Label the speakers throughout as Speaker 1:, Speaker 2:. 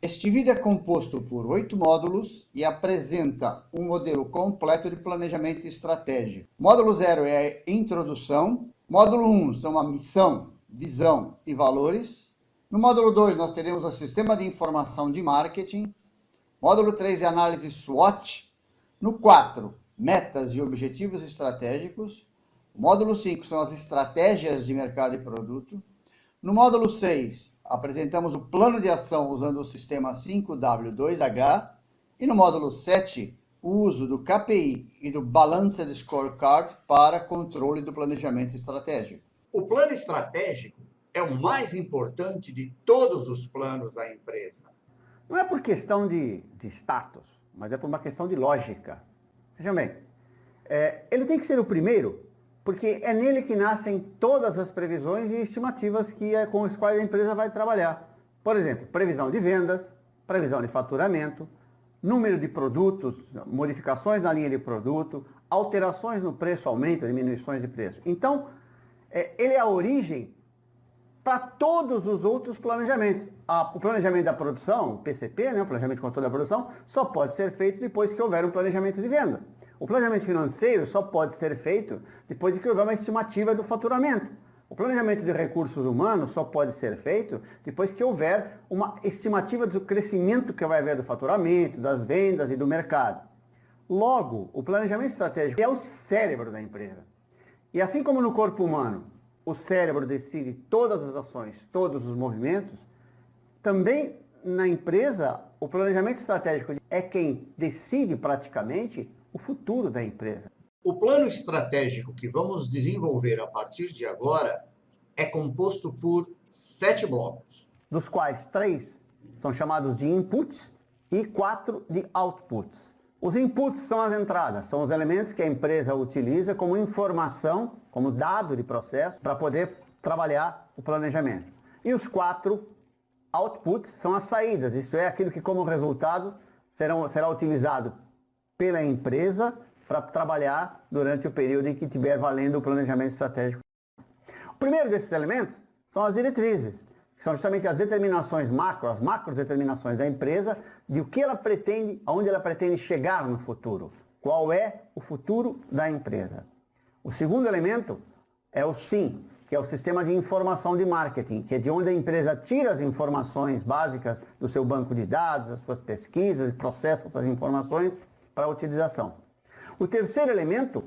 Speaker 1: Este vídeo é composto por 8 módulos e apresenta um modelo completo de planejamento estratégico. Módulo 0 é a introdução. Módulo 1 são a missão, visão e valores. No módulo 2 nós teremos o sistema de informação de marketing. Módulo 3 é análise SWOT. No 4, metas e objetivos estratégicos. O módulo 5 são as estratégias de mercado e produto. No módulo 6, apresentamos o plano de ação usando o sistema 5W2H. E no módulo 7, o uso do KPI e do Balanced Scorecard para controle do planejamento estratégico.
Speaker 2: O plano estratégico é o mais importante de todos os planos da empresa.
Speaker 3: Não é por questão de status, mas é por uma questão de lógica. Vejam bem, ele tem que ser o primeiro, porque é nele que nascem todas as previsões e estimativas com as quais a empresa vai trabalhar. Por exemplo, previsão de vendas, previsão de faturamento, número de produtos, modificações na linha de produto, alterações no preço, aumento, diminuições de preço. Então, ele é a origem para todos os outros planejamentos. O planejamento da produção, o PCP, o planejamento de controle da produção, só pode ser feito depois que houver um planejamento de venda. O planejamento financeiro só pode ser feito depois de que houver uma estimativa do faturamento. O planejamento de recursos humanos só pode ser feito depois que houver uma estimativa do crescimento que vai haver do faturamento, das vendas e do mercado. Logo, o planejamento estratégico é o cérebro da empresa. E assim como no corpo humano, o cérebro decide todas as ações, todos os movimentos, também na empresa, o planejamento estratégico é quem decide praticamente o futuro da empresa.
Speaker 2: O plano estratégico que vamos desenvolver a partir de agora é composto por 7 blocos,
Speaker 3: dos quais 3 são chamados de inputs e 4 de outputs. Os inputs são as entradas, são os elementos que a empresa utiliza como informação, como dado de processo, para poder trabalhar o planejamento. E os 4 outputs são as saídas, isso é, aquilo que como resultado será utilizado pela empresa para trabalhar durante o período em que estiver valendo o planejamento estratégico. O primeiro desses elementos são as diretrizes, que são justamente as determinações as macro determinações da empresa de o que ela pretende, aonde ela pretende chegar no futuro, qual é o futuro da empresa. O segundo elemento é o SIM, que é o sistema de informação de marketing, que é de onde a empresa tira as informações básicas do seu banco de dados, das suas pesquisas e processa essas informações para a utilização. O terceiro elemento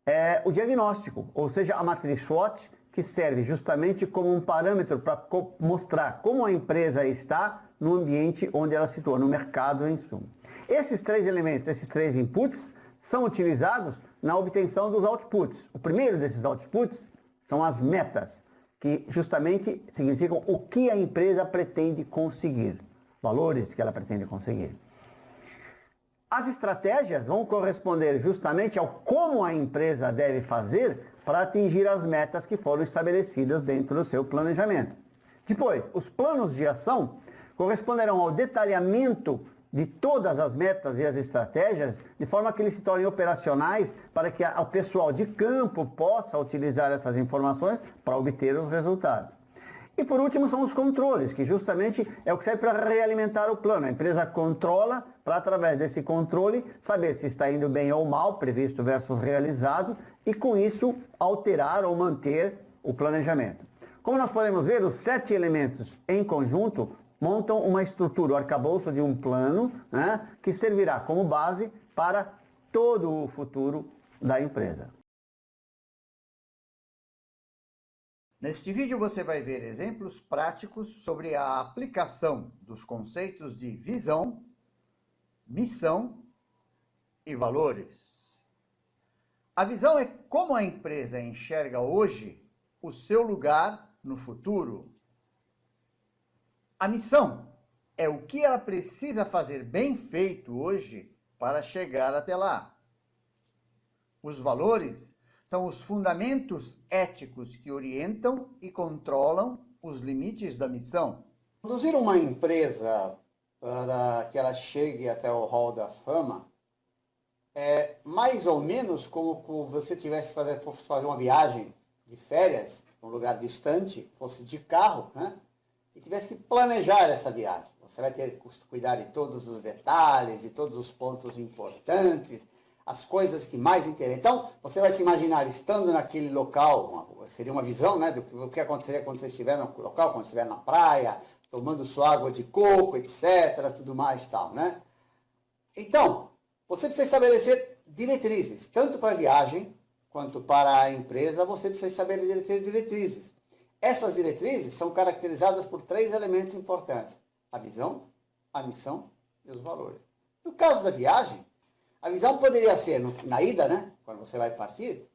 Speaker 3: é o diagnóstico, ou seja, a matriz SWOT, que serve justamente como um parâmetro para mostrar como a empresa está no ambiente onde ela se situa, no mercado em suma. Esses 3 elementos, esses 3 inputs, são utilizados na obtenção dos outputs. O primeiro desses outputs são as metas, que justamente significam o que a empresa pretende conseguir, valores que ela pretende conseguir. As estratégias vão corresponder justamente ao como a empresa deve fazer para atingir as metas que foram estabelecidas dentro do seu planejamento. Depois, os planos de ação corresponderão ao detalhamento de todas as metas e as estratégias, de forma que eles se tornem operacionais para que o pessoal de campo possa utilizar essas informações para obter os resultados. E por último são os controles, que justamente é o que serve para realimentar o plano. A empresa controla para, através desse controle, saber se está indo bem ou mal, previsto versus realizado, e com isso alterar ou manter o planejamento. Como nós podemos ver, os 7 elementos em conjunto montam uma estrutura, o arcabouço de um plano, que servirá como base para todo o futuro da empresa.
Speaker 1: Neste vídeo você vai ver exemplos práticos sobre a aplicação dos conceitos de visão, missão e valores. A visão é como a empresa enxerga hoje o seu lugar no futuro. A missão é o que ela precisa fazer bem feito hoje para chegar até lá. Os valores são os fundamentos éticos que orientam e controlam os limites da missão.
Speaker 4: Conduzir uma empresa para que ela chegue até o Hall da Fama é mais ou menos como você fosse fazer uma viagem de férias, num lugar distante, fosse de carro, e tivesse que planejar essa viagem. Você vai ter que cuidar de todos os detalhes, de todos os pontos importantes, as coisas que mais interessam. Então, você vai se imaginar estando naquele local, seria uma visão, né, do que aconteceria quando você estiver no local, quando estiver na praia, tomando sua água de coco, etc., tudo mais e tal, né? Então, você precisa estabelecer diretrizes, tanto para a viagem quanto para a empresa, você precisa estabelecer diretrizes. Essas diretrizes são caracterizadas por 3 elementos importantes: a visão, a missão e os valores. No caso da viagem, a visão poderia ser, na ida, né, quando você vai partir,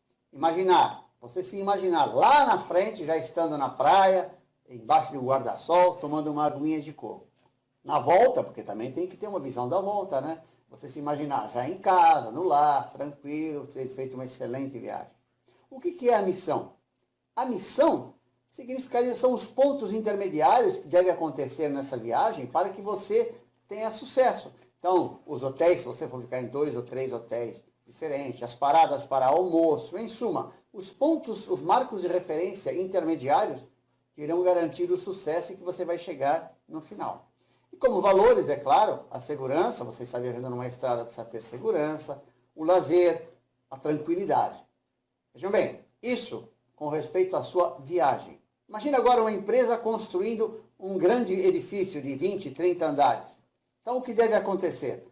Speaker 4: você se imaginar lá na frente, já estando na praia, embaixo de um guarda-sol, tomando uma aguinha de coco. Na volta, porque também tem que ter uma visão da volta, né? Você se imaginar já em casa, no lar, tranquilo, ter feito uma excelente viagem. O que é a missão? A missão significaria, são os pontos intermediários que devem acontecer nessa viagem para que você tenha sucesso. Então, os hotéis, se você for ficar em 2 ou 3 hotéis diferentes, as paradas para almoço, em suma, os pontos, os marcos de referência intermediários que irão garantir o sucesso e que você vai chegar no final. E como valores, é claro, a segurança, você está viajando numa estrada, precisa ter segurança, o lazer, a tranquilidade. Vejam bem, isso com respeito à sua viagem. Imagina agora uma empresa construindo um grande edifício de 20, 30 andares. Então, o que deve acontecer?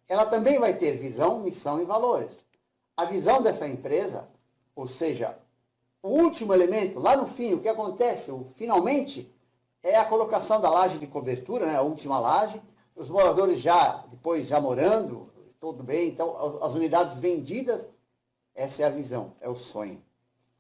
Speaker 4: Ela também vai ter visão, missão e valores. A visão dessa empresa, ou seja, o último elemento, lá no fim, o que acontece, finalmente, é a colocação da laje de cobertura, né, a última laje, os moradores depois já morando, tudo bem, então as unidades vendidas, essa é a visão, é o sonho.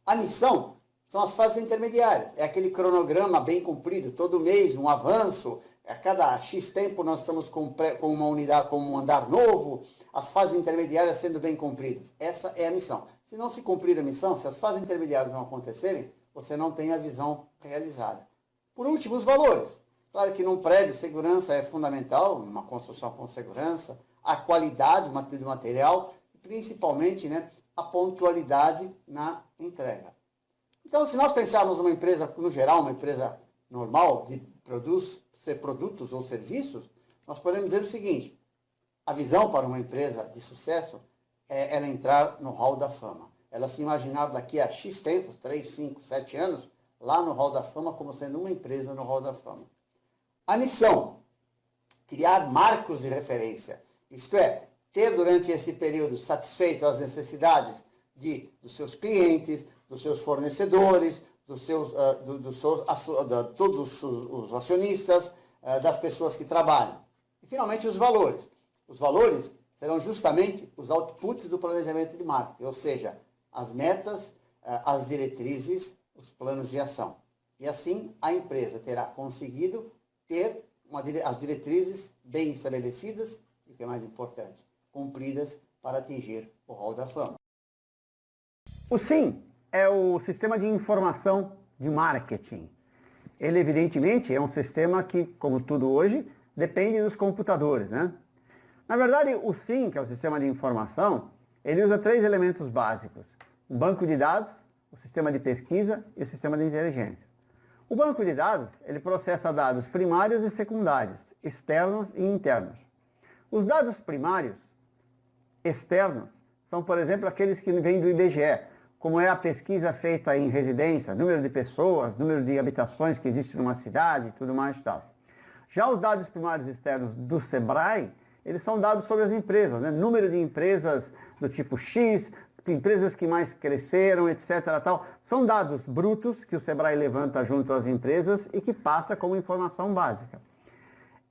Speaker 4: A missão são as fases intermediárias, é aquele cronograma bem cumprido, todo mês um avanço, a cada X tempo nós estamos com uma unidade, com um andar novo, as fases intermediárias sendo bem cumpridas. Essa é a missão. Se não se cumprir a missão, se as fases intermediárias não acontecerem, você não tem a visão realizada. Por último, os valores. Claro que num prédio, segurança é fundamental, uma construção com segurança, a qualidade do material, principalmente, né, a pontualidade na entrega. Então, se nós pensarmos numa empresa, no geral, uma empresa normal, de produtos ou serviços, nós podemos dizer o seguinte: a visão para uma empresa de sucesso é ela entrar no hall da fama. Ela se imaginar daqui a X tempos, 3, 5, 7 anos, lá no hall da fama, como sendo uma empresa no hall da fama. A missão: criar marcos de referência. Isto é, ter durante esse período satisfeito as necessidades dos seus clientes, dos seus fornecedores, todos os acionistas, das pessoas que trabalham. E, finalmente, os valores. Os valores serão justamente os outputs do planejamento de marketing, ou seja, as metas, as diretrizes, os planos de ação. E assim a empresa terá conseguido ter as diretrizes bem estabelecidas e, o que é mais importante, cumpridas para atingir o hall da fama.
Speaker 3: O SIM é o Sistema de Informação de Marketing. Ele, evidentemente, é um sistema que, como tudo hoje, depende dos computadores, né? Na verdade, o SIM, que é o Sistema de Informação, ele usa 3 elementos básicos: o banco de dados, o sistema de pesquisa e o sistema de inteligência. O banco de dados, ele processa dados primários e secundários, externos e internos. Os dados primários, externos, são, por exemplo, aqueles que vêm do IBGE, como é a pesquisa feita em residência, número de pessoas, número de habitações que existe numa cidade, tudo mais e tal. Já os dados primários externos do SEBRAE, eles são dados sobre as empresas, né? Número de empresas do tipo X, empresas que mais cresceram, etc. Tal. São dados brutos que o SEBRAE levanta junto às empresas e que passa como informação básica.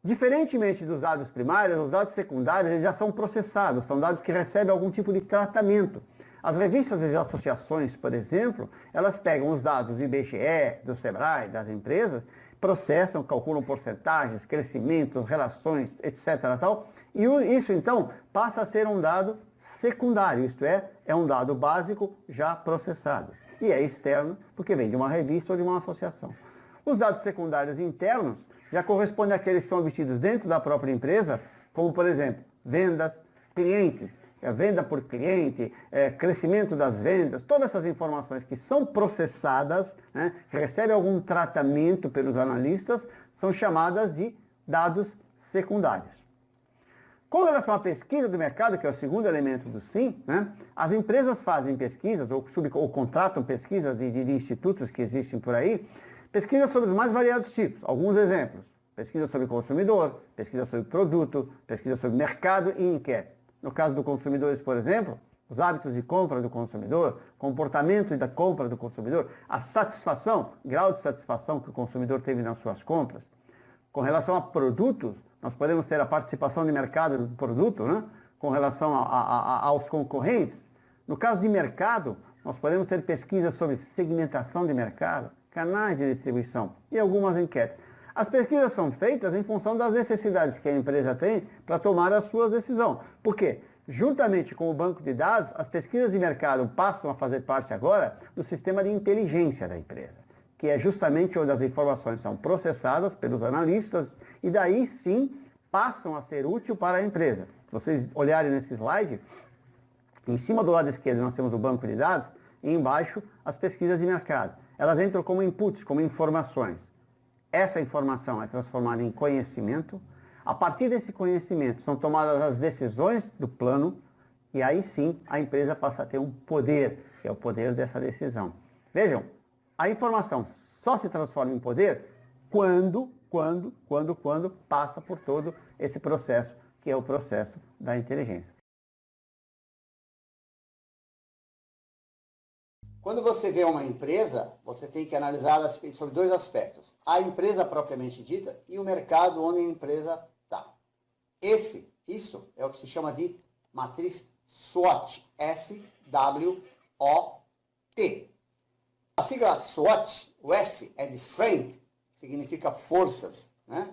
Speaker 3: Diferentemente dos dados primários, os dados secundários eles já são processados, são dados que recebem algum tipo de tratamento. As revistas e associações, por exemplo, elas pegam os dados do IBGE, do SEBRAE, das empresas, processam, calculam porcentagens, crescimentos, relações, etc. Tal, e isso, então, passa a ser um dado secundário, isto é um dado básico já processado. E é externo, porque vem de uma revista ou de uma associação. Os dados secundários internos já correspondem àqueles que são obtidos dentro da própria empresa, como, por exemplo, vendas, clientes, venda por cliente, crescimento das vendas, todas essas informações que são processadas, né, que recebem algum tratamento pelos analistas, são chamadas de dados secundários. Com relação à pesquisa do mercado, que é o segundo elemento do SIM, né, as empresas fazem pesquisas ou contratam pesquisas de institutos que existem por aí, pesquisas sobre os mais variados tipos. Alguns exemplos: pesquisa sobre consumidor, pesquisa sobre produto, pesquisa sobre mercado e enquete. No caso do consumidores, por exemplo, os hábitos de compra do consumidor, comportamento da compra do consumidor, a satisfação, grau de satisfação que o consumidor teve nas suas compras. Com relação a produtos, nós podemos ter a participação de mercado do produto, né? Com relação aos concorrentes. No caso de mercado, nós podemos ter pesquisas sobre segmentação de mercado, canais de distribuição e algumas enquetes. As pesquisas são feitas em função das necessidades que a empresa tem para tomar as suas decisões. Por quê? Juntamente com o banco de dados, as pesquisas de mercado passam a fazer parte agora do sistema de inteligência da empresa, que é justamente onde as informações são processadas pelos analistas e daí sim passam a ser úteis para a empresa. Se vocês olharem nesse slide, em cima do lado esquerdo nós temos o banco de dados e embaixo as pesquisas de mercado. Elas entram como inputs, como informações. Essa informação é transformada em conhecimento. A partir desse conhecimento são tomadas as decisões do plano e aí sim a empresa passa a ter um poder, que é o poder dessa decisão. Vejam, a informação só se transforma em poder quando passa por todo esse processo, que é o processo da inteligência.
Speaker 4: Quando você vê uma empresa, você tem que analisar sobre dois aspectos: a empresa propriamente dita e o mercado onde a empresa está. Isso é o que se chama de matriz SWOT, S-W-O-T. A sigla SWOT, o S é de Strength, significa forças, né?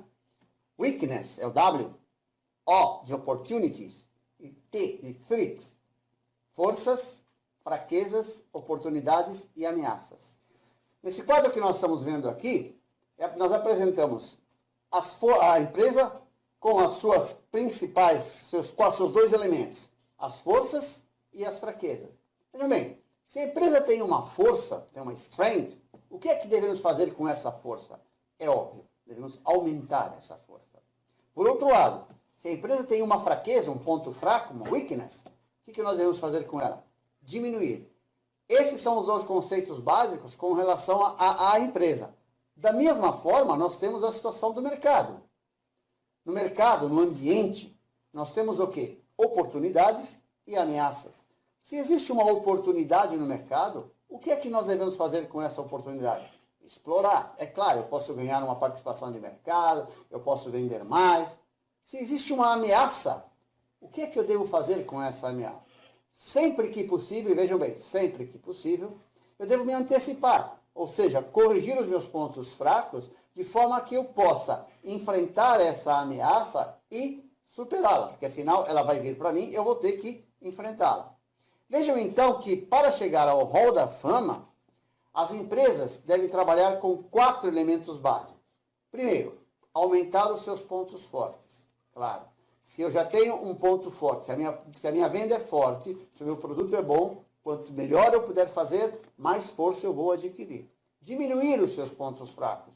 Speaker 4: Weakness é o W, O de Opportunities e T de Threats, forças, fraquezas, oportunidades e ameaças. Nesse quadro que nós estamos vendo aqui, nós apresentamos a empresa com as suas principais, seus dois elementos, as forças e as fraquezas. Vejam bem, se a empresa tem uma força, tem uma strength, o que é que devemos fazer com essa força? É óbvio, devemos aumentar essa força. Por outro lado, se a empresa tem uma fraqueza, um ponto fraco, uma weakness, o que nós devemos fazer com ela? Diminuir. Esses são os dois conceitos básicos com relação à empresa. Da mesma forma, nós temos a situação do mercado. No mercado, no ambiente, nós temos o quê? Oportunidades e ameaças. Se existe uma oportunidade no mercado, o que é que nós devemos fazer com essa oportunidade? Explorar. É claro, eu posso ganhar uma participação de mercado, eu posso vender mais. Se existe uma ameaça, o que é que eu devo fazer com essa ameaça? Sempre que possível, e vejam bem, sempre que possível, eu devo me antecipar, ou seja, corrigir os meus pontos fracos, de forma que eu possa enfrentar essa ameaça e superá-la, porque afinal ela vai vir para mim e eu vou ter que enfrentá-la. Vejam então que para chegar ao Hall da Fama, as empresas devem trabalhar com 4 elementos básicos. Primeiro, aumentar os seus pontos fortes. Claro, se eu já tenho um ponto forte, se a minha venda é forte, se o meu produto é bom, quanto melhor eu puder fazer, mais força eu vou adquirir. Diminuir os seus pontos fracos.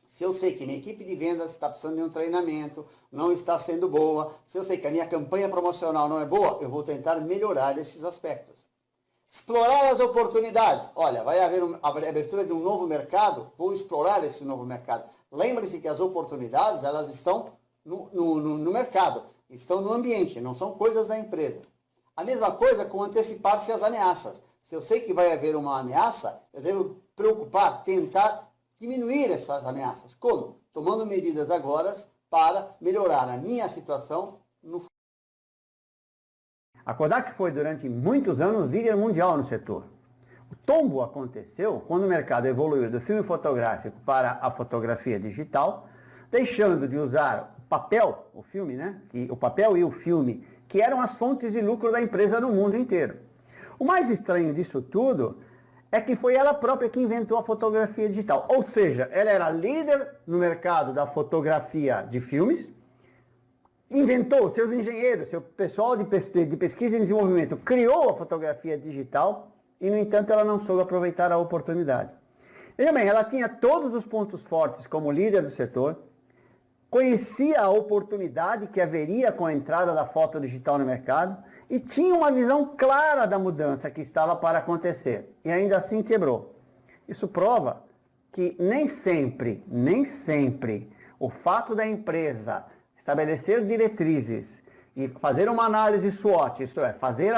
Speaker 4: Se eu sei que minha equipe de vendas está precisando de um treinamento, não está sendo boa, se eu sei que a minha campanha promocional não é boa, eu vou tentar melhorar esses aspectos. Explorar as oportunidades. Olha, vai haver a abertura de um novo mercado, vou explorar esse novo mercado. Lembre-se que as oportunidades, elas estão no mercado, estão no ambiente, não são coisas da empresa. A mesma coisa com antecipar-se às ameaças. Se eu sei que vai haver uma ameaça, eu devo preocupar, tentar diminuir essas ameaças. Como? Tomando medidas agora para melhorar a minha situação no futuro.
Speaker 3: A Kodak foi durante muitos anos líder mundial no setor. O tombo aconteceu quando o mercado evoluiu do filme fotográfico para a fotografia digital, deixando de usar o papel, o filme, né? O papel e o filme, que eram as fontes de lucro da empresa no mundo inteiro. O mais estranho disso tudo é que foi ela própria que inventou a fotografia digital. Ou seja, ela era líder no mercado da fotografia de filmes, inventou, seus engenheiros, seu pessoal de pesquisa e desenvolvimento criou a fotografia digital e, no entanto, ela não soube aproveitar a oportunidade. Veja bem, ela tinha todos os pontos fortes como líder do setor, conhecia a oportunidade que haveria com a entrada da foto digital no mercado e tinha uma visão clara da mudança que estava para acontecer, e ainda assim quebrou. Isso prova que nem sempre o fato da empresa estabelecer diretrizes e fazer uma análise SWOT, isto é, fazer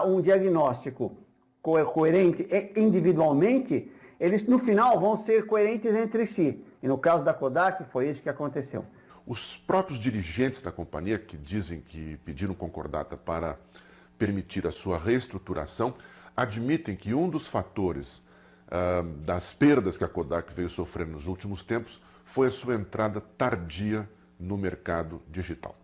Speaker 3: um diagnóstico coerente individualmente, eles no final vão ser coerentes entre si. E no caso da Kodak foi isso que aconteceu.
Speaker 5: Os próprios dirigentes da companhia, que dizem que pediram concordata para permitir a sua reestruturação, admitem que um dos fatores das perdas que a Kodak veio sofrendo nos últimos tempos foi a sua entrada tardia no mercado digital.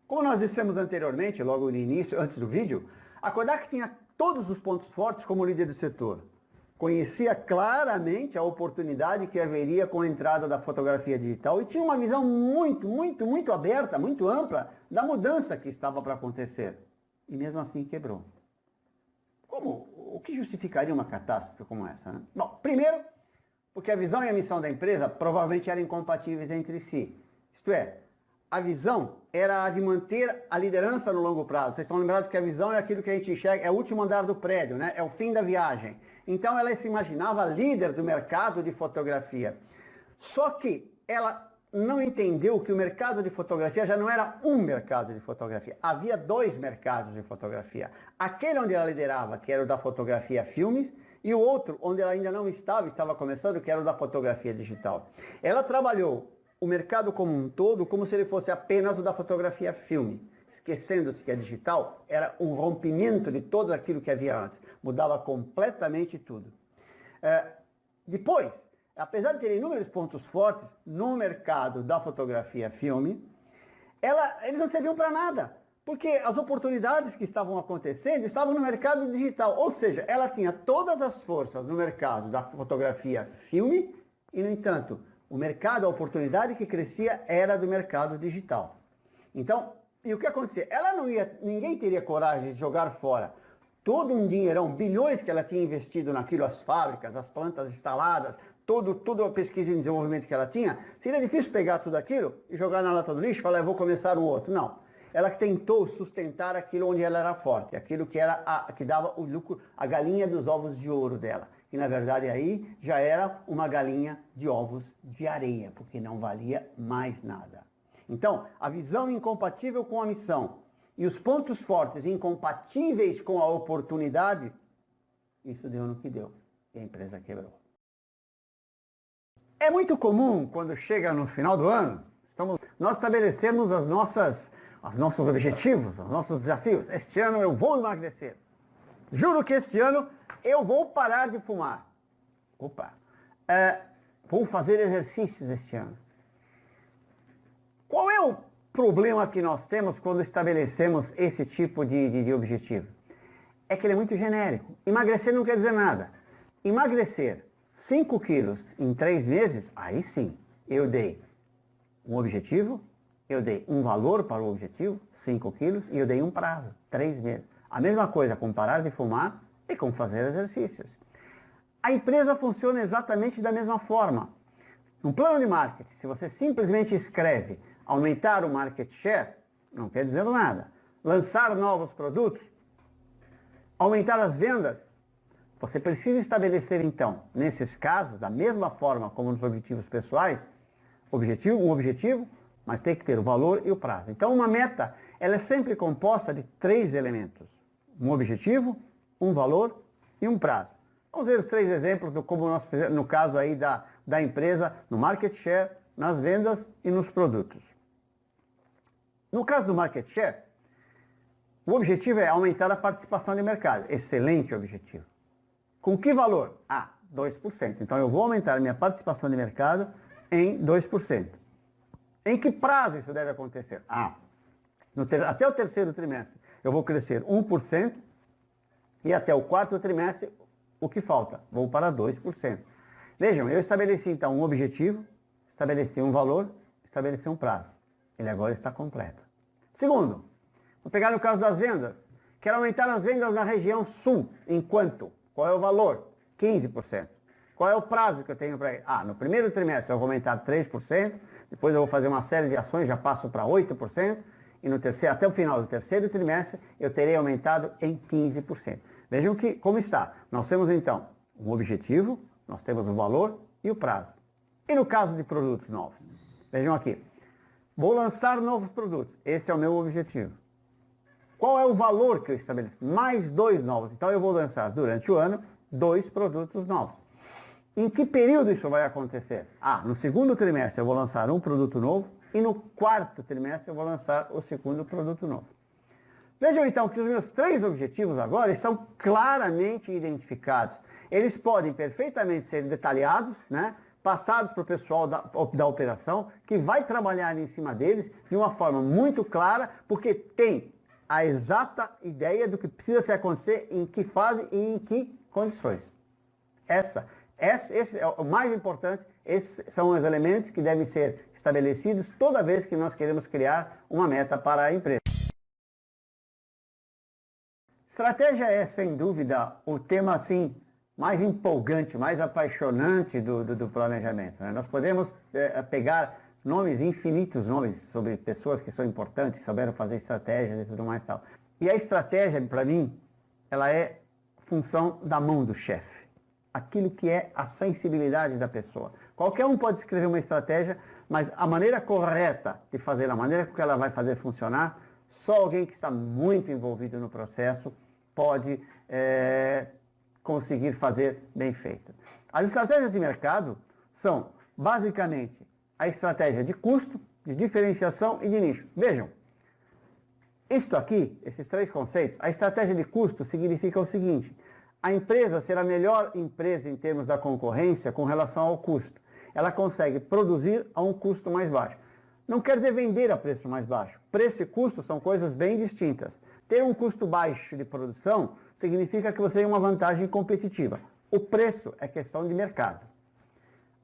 Speaker 3: Como nós dissemos anteriormente, logo no início, antes do vídeo, a Kodak tinha todos os pontos fortes como líder do setor. Conhecia claramente a oportunidade que haveria com a entrada da fotografia digital e tinha uma visão muito aberta, muito ampla da mudança que estava para acontecer. E mesmo assim quebrou. O que justificaria uma catástrofe como essa, né? Bom, primeiro, porque a visão e a missão da empresa provavelmente eram incompatíveis entre si. Isto é, a visão era a de manter a liderança no longo prazo. Vocês estão lembrados que a visão é aquilo que a gente enxerga, é o último andar do prédio, né? É o fim da viagem. Então ela se imaginava líder do mercado de fotografia. Só que ela não entendeu que o mercado de fotografia já não era um mercado de fotografia. Havia dois mercados de fotografia. Aquele onde ela liderava, que era o da fotografia filmes, e o outro, onde ela ainda não estava começando, que era o da fotografia digital. Ela trabalhou o mercado como um todo como se ele fosse apenas o da fotografia filme, esquecendo-se que a digital era um rompimento de tudo aquilo que havia antes. Mudava completamente tudo. Depois, apesar de ter inúmeros pontos fortes no mercado da fotografia filme, eles não serviam para nada, porque as oportunidades que estavam acontecendo estavam no mercado digital, ou seja, ela tinha todas as forças no mercado da fotografia filme e, no entanto, o mercado, a oportunidade que crescia era do mercado digital. Então, e o que acontecia? Ninguém teria coragem de jogar fora todo um dinheirão, bilhões que ela tinha investido naquilo, as fábricas, as plantas instaladas, toda a pesquisa e desenvolvimento que ela tinha. Seria difícil pegar tudo aquilo e jogar na lata do lixo e falar, eu vou começar um outro. Não. Ela tentou sustentar aquilo onde ela era forte, aquilo que dava o lucro, a galinha dos ovos de ouro dela. E na verdade aí já era uma galinha de ovos de areia, porque não valia mais nada. Então, a visão incompatível com a missão e os pontos fortes incompatíveis com a oportunidade, isso deu no que deu. E a empresa quebrou. É muito comum, quando chega no final do ano, nós estabelecemos os nossos objetivos, os nossos desafios. Este ano eu vou emagrecer. Juro que este ano eu vou parar de fumar. Vou fazer exercícios este ano. Qual é o problema que nós temos quando estabelecemos esse tipo de objetivo? É que ele é muito genérico. Emagrecer não quer dizer nada. Emagrecer 5 quilos em 3 meses, aí sim, eu dei um objetivo, eu dei um valor para o objetivo, 5 quilos, e eu dei um prazo, 3 meses. A mesma coisa com parar de fumar e com fazer exercícios. A empresa funciona exatamente da mesma forma. No plano de marketing, se você simplesmente escreve aumentar o market share, não quer dizer nada. Lançar novos produtos, aumentar as vendas, você precisa estabelecer então, nesses casos, da mesma forma como nos objetivos pessoais, um objetivo, mas tem que ter o valor e o prazo. Então uma meta, ela é sempre composta de 3 elementos. Um objetivo, um valor e um prazo. Vamos ver os 3 exemplos do como nós fizemos, no caso aí da empresa, no market share, nas vendas e nos produtos. No caso do market share, o objetivo é aumentar a participação de mercado. Excelente objetivo. Com que valor? 2%. Então eu vou aumentar a minha participação de mercado em 2%. Em que prazo isso deve acontecer? Até o terceiro trimestre eu vou crescer 1% e até o 4º trimestre o que falta? Vou para 2%. Vejam, eu estabeleci então um objetivo, estabeleci um valor, estabeleci um prazo. Ele agora está completo. Segundo, vou pegar no caso das vendas. Quero aumentar as vendas na região sul. Em quanto? Qual é o valor? 15%. Qual é o prazo que eu tenho para ir? No primeiro trimestre eu vou aumentar 3%, depois eu vou fazer uma série de ações, já passo para 8%, e no terceiro, até o final do terceiro trimestre eu terei aumentado em 15%. Vejam que, como está. Nós temos então um objetivo, nós temos o valor e o prazo. E no caso de produtos novos? Vejam aqui. Vou lançar novos produtos. Esse é o meu objetivo. Qual é o valor que eu estabeleço? Mais 2 novos. Então eu vou lançar durante o ano 2 produtos novos. Em que período isso vai acontecer? No segundo trimestre eu vou lançar um produto novo e no quarto trimestre eu vou lançar o segundo produto novo. Vejam então que os meus 3 objetivos agora estão claramente identificados. Eles podem perfeitamente ser detalhados, né? Passados para o pessoal da operação, que vai trabalhar em cima deles de uma forma muito clara, porque tem a exata ideia do que precisa se acontecer, em que fase e em que condições. Esse é o mais importante, esses são os elementos que devem ser estabelecidos toda vez que nós queremos criar uma meta para a empresa. Estratégia é, sem dúvida, o tema assim mais empolgante, mais apaixonante do planejamento, né? Nós podemos pegar nomes, infinitos nomes sobre pessoas que são importantes, que souberam fazer estratégias e tudo mais e tal. E a estratégia, para mim, ela é função da mão do chefe. Aquilo que é a sensibilidade da pessoa. Qualquer um pode escrever uma estratégia, mas a maneira correta de fazer, a maneira que ela vai fazer funcionar, só alguém que está muito envolvido no processo pode conseguir fazer bem feito. As estratégias de mercado são, basicamente, a estratégia de custo, de diferenciação e de nicho. Vejam, isto aqui, esses 3 conceitos, a estratégia de custo significa o seguinte: a empresa será a melhor empresa em termos da concorrência com relação ao custo. Ela consegue produzir a um custo mais baixo. Não quer dizer vender a preço mais baixo. Preço e custo são coisas bem distintas. Ter um custo baixo de produção significa que você tem uma vantagem competitiva. O preço é questão de mercado.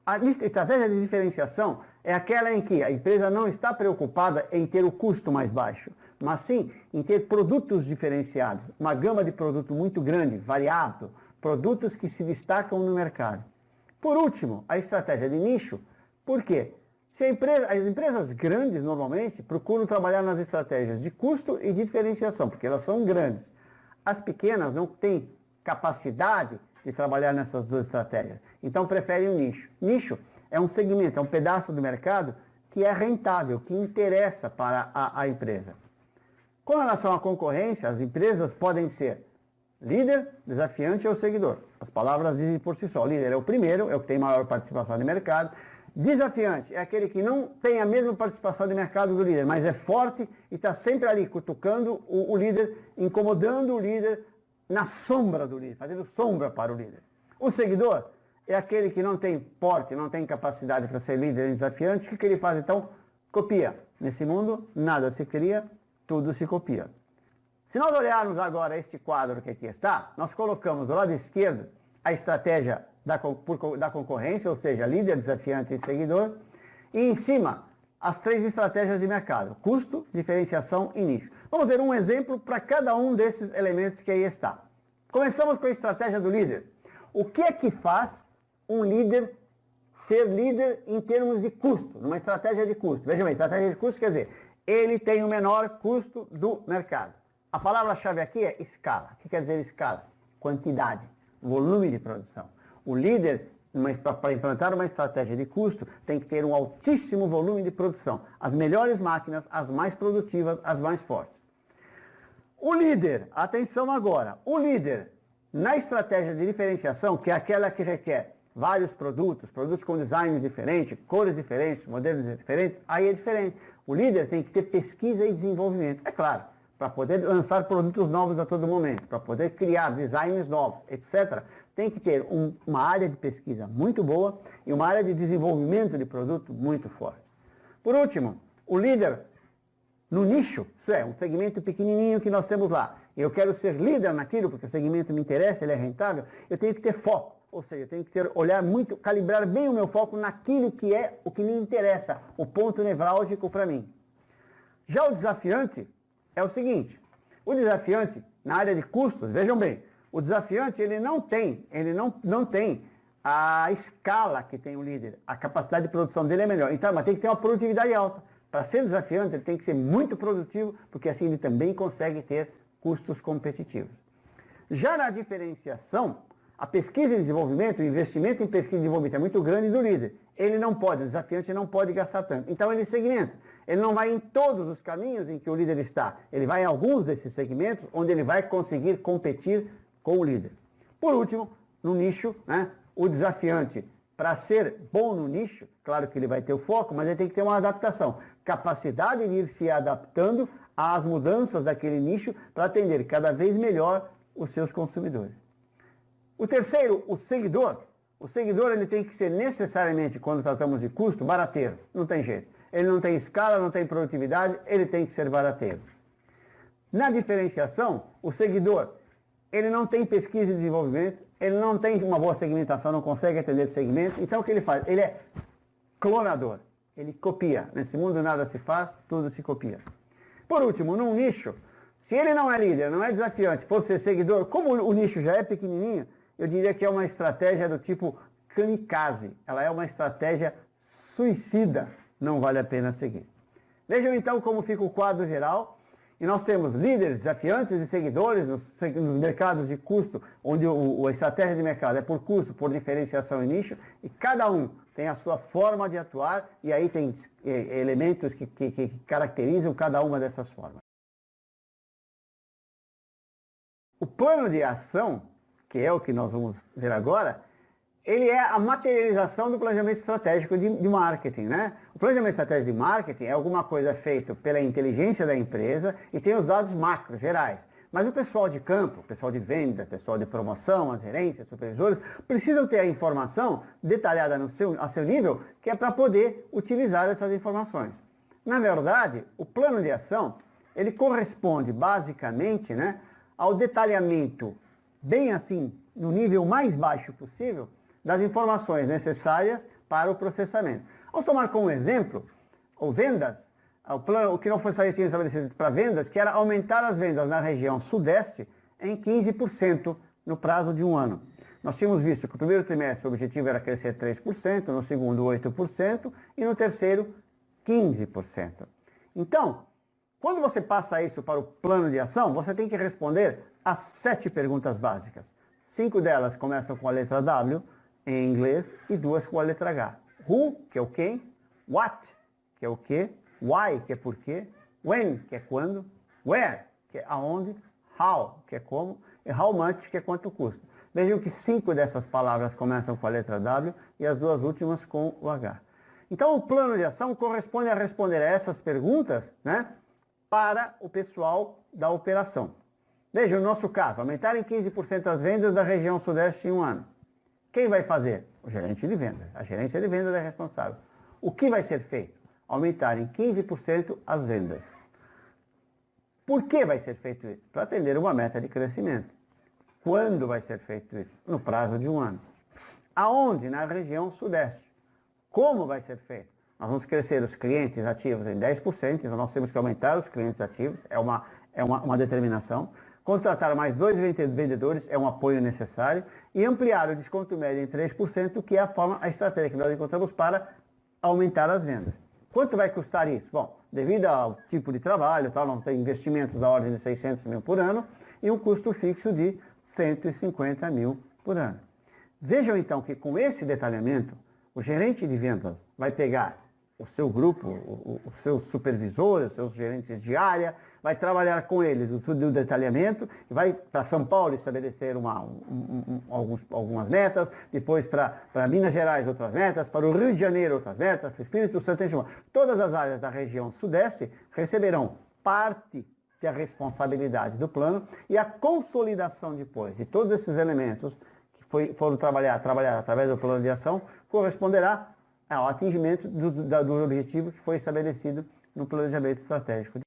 Speaker 3: A estratégia de diferenciação é aquela em que a empresa não está preocupada em ter o custo mais baixo, mas sim em ter produtos diferenciados, uma gama de produto muito grande, variado, produtos que se destacam no mercado. Por último, a estratégia de nicho. Por quê? As empresas grandes, normalmente, procuram trabalhar nas estratégias de custo e de diferenciação, porque elas são grandes. As pequenas não têm capacidade de trabalhar nessas 2 estratégias, então preferem o nicho. Nicho é um segmento, é um pedaço do mercado que é rentável, que interessa para a empresa. Com relação à concorrência, as empresas podem ser líder, desafiante ou seguidor. As palavras dizem por si só. Líder é o primeiro, é o que tem maior participação de mercado. Desafiante é aquele que não tem a mesma participação de mercado do líder, mas é forte e está sempre ali cutucando o líder, incomodando o líder na sombra do líder, fazendo sombra para o líder. O seguidor é aquele que não tem porte, não tem capacidade para ser líder e desafiante. O que ele faz então? Copia. Nesse mundo, nada se cria, tudo se copia. Se nós olharmos agora este quadro que aqui está, nós colocamos do lado esquerdo a estratégia da concorrência, ou seja, líder, desafiante e seguidor, e em cima as 3 estratégias de mercado: custo, diferenciação e nicho. Vamos ver um exemplo para cada um desses elementos que aí está. Começamos com a estratégia do líder. O que é que faz um líder ser líder em termos de custo, numa estratégia de custo? Veja bem, estratégia de custo quer dizer, ele tem o menor custo do mercado. A palavra-chave aqui é escala. O que quer dizer escala? Quantidade, volume de produção. O líder, para implantar uma estratégia de custo, tem que ter um altíssimo volume de produção. As melhores máquinas, as mais produtivas, as mais fortes. O líder, atenção agora, o líder na estratégia de diferenciação, que é aquela que requer vários produtos com designs diferentes, cores diferentes, modelos diferentes, aí é diferente. O líder tem que ter pesquisa e desenvolvimento, é claro, para poder lançar produtos novos a todo momento, para poder criar designs novos, etc. Tem que ter uma área de pesquisa muito boa e uma área de desenvolvimento de produto muito forte. Por último, o líder no nicho, isso é, um segmento pequenininho que nós temos lá. Eu quero ser líder naquilo porque o segmento me interessa, ele é rentável, eu tenho que ter foco. Ou seja, eu tenho que olhar muito, calibrar bem o meu foco naquilo que é o que me interessa, o ponto nevrálgico para mim. Já o desafiante é o seguinte, o desafiante na área de custos, vejam bem, o desafiante ele não tem a escala que tem o líder, a capacidade de produção dele é melhor. Então, mas tem que ter uma produtividade alta. Para ser desafiante, ele tem que ser muito produtivo, porque assim ele também consegue ter custos competitivos. Já na diferenciação, a pesquisa e desenvolvimento, o investimento em pesquisa e desenvolvimento é muito grande do líder. Ele não pode, o desafiante não pode gastar tanto. Então ele segmenta. Ele não vai em todos os caminhos em que o líder está. Ele vai em alguns desses segmentos onde ele vai conseguir competir com o líder. Por último, no nicho, né, o desafiante, para ser bom no nicho, claro que ele vai ter o foco, mas ele tem que ter uma adaptação. Capacidade de ir se adaptando às mudanças daquele nicho para atender cada vez melhor os seus consumidores. O terceiro, o seguidor. O seguidor ele tem que ser necessariamente, quando tratamos de custo, barateiro. Não tem jeito. Ele não tem escala, não tem produtividade, ele tem que ser barateiro. Na diferenciação, o seguidor, ele não tem pesquisa e desenvolvimento, ele não tem uma boa segmentação, não consegue atender segmento. Então o que ele faz? Ele é clonador. Ele copia. Nesse mundo nada se faz, tudo se copia. Por último, num nicho, se ele não é líder, não é desafiante, por ser seguidor, como o nicho já é pequenininho, eu diria que é uma estratégia do tipo kamikaze. Ela é uma estratégia suicida. Não vale a pena seguir. Vejam então como fica o quadro geral. E nós temos líderes, desafiantes e seguidores nos mercados de custo, onde a estratégia de mercado é por custo, por diferenciação e nicho, e cada um tem a sua forma de atuar, e aí tem elementos que caracterizam cada uma dessas formas. O plano de ação, que é o que nós vamos ver agora, ele é a materialização do planejamento estratégico de marketing, né? O planejamento estratégico de marketing é alguma coisa feita pela inteligência da empresa e tem os dados macro, gerais. Mas o pessoal de campo, o pessoal de venda, o pessoal de promoção, as gerências, supervisores, precisam ter a informação detalhada a seu nível, que é para poder utilizar essas informações. Na verdade, o plano de ação, ele corresponde basicamente, né, ao detalhamento, bem assim, no nível mais baixo possível, das informações necessárias para o processamento. Vamos tomar como exemplo o vendas, o que não foi estabelecido para vendas, que era aumentar as vendas na região sudeste em 15% no prazo de um ano. Nós tínhamos visto que o primeiro trimestre o objetivo era crescer 3%, no segundo 8% e no terceiro 15%. Então, quando você passa isso para o plano de ação, você tem que responder a 7 perguntas básicas. 5 delas começam com a letra W, em inglês, e 2 com a letra H. Who, que é o quem, what, que é o que, why, que é porquê, when, que é quando, where, que é aonde, how, que é como, e how much, que é quanto custa. Vejam que 5 dessas palavras começam com a letra W e as 2 últimas com o H. Então o plano de ação corresponde a responder a essas perguntas, né, para o pessoal da operação. Veja o nosso caso, aumentar em 15% as vendas da região sudeste em um ano. Quem vai fazer? O gerente de vendas. A gerência de vendas é responsável. O que vai ser feito? Aumentar em 15% as vendas. Por que vai ser feito isso? Para atender uma meta de crescimento. Quando vai ser feito isso? No prazo de um ano. Aonde? Na região sudeste. Como vai ser feito? Nós vamos crescer os clientes ativos em 10%, então nós temos que aumentar os clientes ativos, é uma determinação. Contratar mais 2 vendedores é um apoio necessário e ampliar o desconto médio em 3%, que é a estratégia que nós encontramos para aumentar as vendas. Quanto vai custar isso? Bom, devido ao tipo de trabalho, nós temos investimentos da ordem de 600 mil por ano e um custo fixo de 150 mil por ano. Vejam então que com esse detalhamento, o gerente de vendas vai pegar o seu grupo, os seus supervisores, os seus gerentes de área, vai trabalhar com eles o detalhamento, vai para São Paulo estabelecer algumas metas, depois para Minas Gerais outras metas, para o Rio de Janeiro outras metas, para o Espírito Santo, todas as áreas da região sudeste receberão parte da responsabilidade do plano e a consolidação depois de todos esses elementos que foram trabalhar através do plano de ação corresponderá ao atingimento do objetivo que foi estabelecido no planejamento estratégico.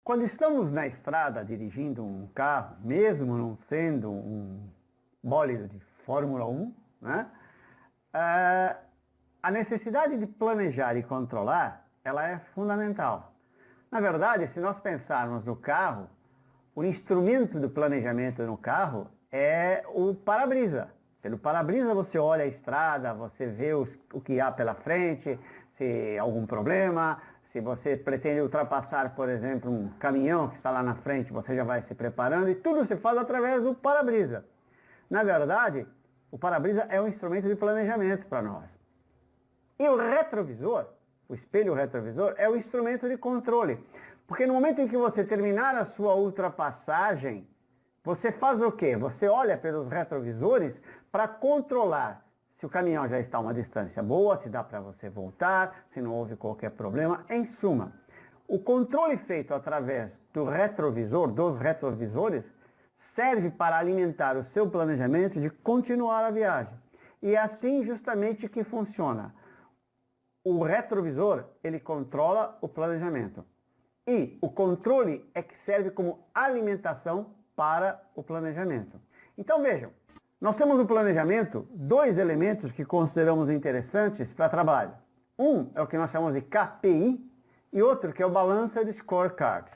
Speaker 3: Quando estamos na estrada dirigindo um carro, mesmo não sendo um bólido de Fórmula 1, né, a necessidade de planejar e controlar, ela é fundamental. Na verdade, se nós pensarmos no carro o instrumento do planejamento no carro é o para-brisa. Pelo para-brisa você olha a estrada, você vê o que há pela frente, se há algum problema, se você pretende ultrapassar, por exemplo, um caminhão que está lá na frente, você já vai se preparando e tudo se faz através do para-brisa. Na verdade, o para-brisa é um instrumento de planejamento para nós. E o retrovisor, o espelho retrovisor, é o instrumento de controle. Porque no momento em que você terminar a sua ultrapassagem, você faz o quê? Você olha pelos retrovisores para controlar se o caminhão já está a uma distância boa, se dá para você voltar, se não houve qualquer problema. Em suma, o controle feito através do retrovisor, dos retrovisores, serve para alimentar o seu planejamento de continuar a viagem. E é assim justamente que funciona. O retrovisor, ele controla o planejamento. E o controle é que serve como alimentação para o planejamento. Então vejam, nós temos no planejamento dois elementos que consideramos interessantes para trabalho. Um é o que nós chamamos de KPI e outro que é o Balance de Scorecard.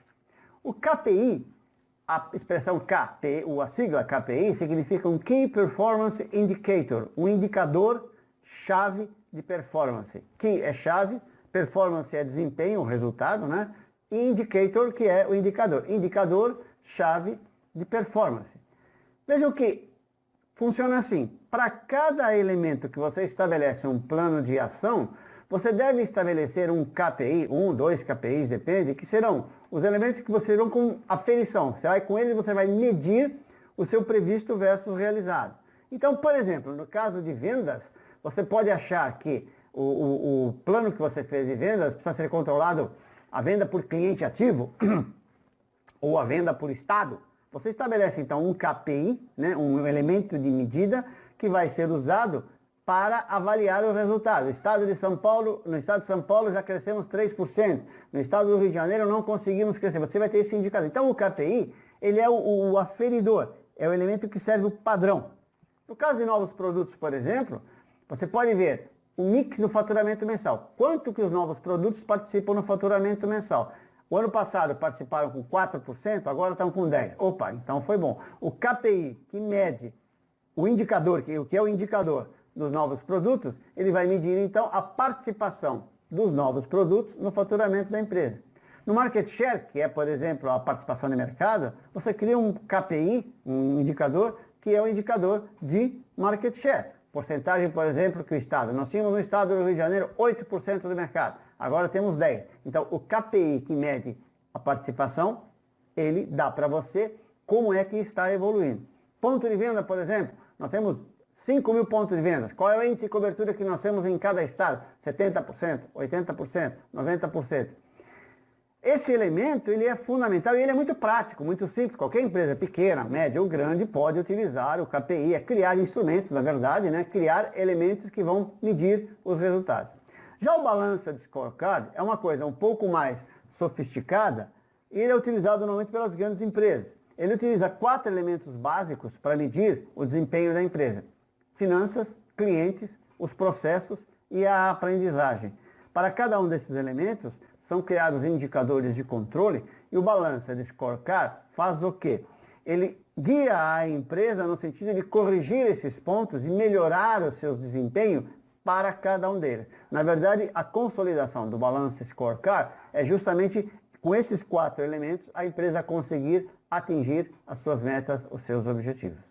Speaker 3: O KPI, a expressão KPI, a sigla KPI, significa um Key Performance Indicator, um indicador-chave de performance. Key é chave, performance é desempenho, resultado, né? E indicator, que é o indicador. Indicador-chave de performance. Vejam que funciona assim. Para cada elemento que você estabelece um plano de ação, você deve estabelecer um KPI, 1, 2 KPIs, depende, que serão os elementos que você irão com aferição. Você vai com eles, você vai medir o seu previsto versus realizado. Então, por exemplo, no caso de vendas, você pode achar que o plano que você fez de vendas precisa ser controlado, a venda por cliente ativo ou a venda por estado. Você estabelece então um KPI, né, um elemento de medida que vai ser usado para avaliar o resultado. No estado de São Paulo já crescemos 3%. No estado do Rio de Janeiro não conseguimos crescer. Você vai ter esse indicador. Então o KPI, ele é o aferidor, é o elemento que serve o padrão. No caso de novos produtos, por exemplo, você pode ver o mix do faturamento mensal. Quanto que os novos produtos participam no faturamento mensal? O ano passado participaram com 4%, agora estão com 10%. Opa, então foi bom. O KPI, que mede o indicador, o que é o indicador dos novos produtos, ele vai medir então a participação dos novos produtos no faturamento da empresa. No market share, que é, por exemplo, a participação de mercado, você cria um KPI, um indicador, que é o indicador de market share. Porcentagem, por exemplo, que o Estado. Nós tínhamos no Estado do Rio de Janeiro 8% do mercado, agora temos 10%. Então, o KPI que mede a participação, ele dá para você como é que está evoluindo. Ponto de venda, por exemplo, nós temos 5 mil pontos de vendas. Qual é o índice de cobertura que nós temos em cada estado? 70%, 80%, 90%. Esse elemento, ele é fundamental e ele é muito prático, muito simples. Qualquer empresa pequena, média ou grande pode utilizar o KPI, é criar instrumentos, na verdade, né? Criar elementos que vão medir os resultados. Já o Balance de Scorecard é uma coisa um pouco mais sofisticada e ele é utilizado normalmente pelas grandes empresas. Ele utiliza 4 elementos básicos para medir o desempenho da empresa: finanças, clientes, os processos e a aprendizagem. Para cada um desses elementos, são criados indicadores de controle e o Balance de Scorecard faz o quê? Ele guia a empresa no sentido de corrigir esses pontos e melhorar o seu desempenho para cada um deles. Na verdade, a consolidação do Balance Scorecard é justamente com esses 4 elementos a empresa conseguir atingir as suas metas, os seus objetivos.